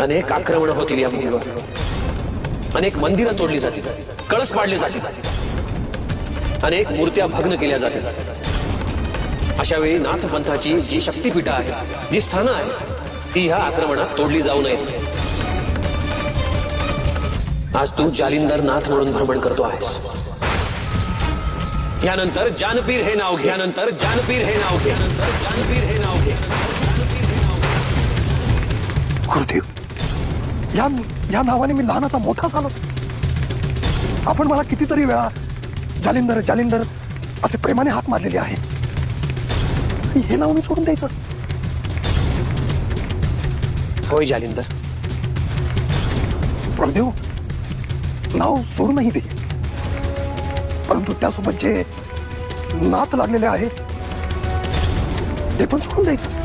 अनेक आक्रमण होतील या भूमीवर, अनेक मंदिरं तोडली जातील, कळस पाडले जातील, अनेक मूर्त्या भग्न केल्या जातील। अशा वेळी नाथपंथाची जी शक्तिपीठ आहे, जी स्थानं आहे, ती ह्या आक्रमणात तोडली जाऊ नयेत। आज तू जालिंदर नाथ म्हणून भ्रमण करतो आहेस, यानंतर जानपीर हे नाव घे, यानंतर जानपीर हे नाव घे, यानंतर जानपीर हे नाव घे। गुरुदेव, या नावाने मी लहानाचा मोठा झालो। आपण मला कितीतरी वेळा जालिंदर जालिंदर असे प्रेमाने हाक मारलेले आहे। हे नाव मी सोडून द्यायचं? होय जालिंदर, गुरुदेव, नाव सोडूनही दे, परंतु त्यासोबत जे नात लागलेले आहे ते पण सोडून द्यायचं।